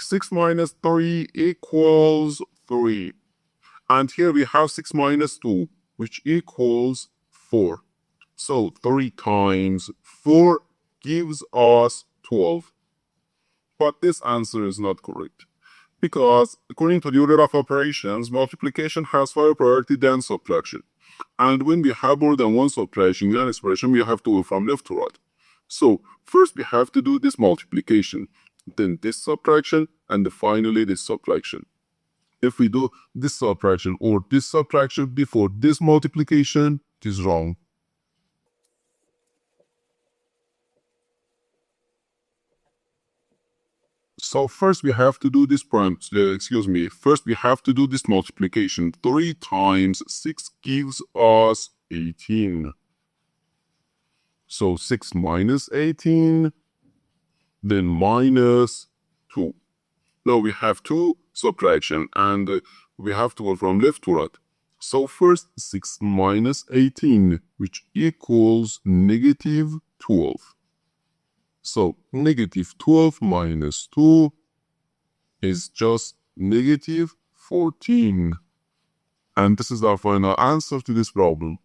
6 minus 3 equals 3. And here we have 6 minus 2, which equals 4. So 3 times 4 gives us 12. But this answer is not correct, because according to the order of operations, multiplication has higher priority than subtraction. And when we have more than one subtraction in an expression, we have to go from left to right. So first we have to do this multiplication, then this subtraction, and finally this subtraction. If we do this subtraction or this subtraction before this multiplication, it is wrong. So first we have to do this first we have to do this multiplication. 3 times 6 gives us 18. So 6 minus 18, then minus 2. Now we have 2 subtraction and we have to go from left to right. So first 6 minus 18, which equals negative 12. So negative 12 minus 2 is just negative 14. And this is our final answer to this problem.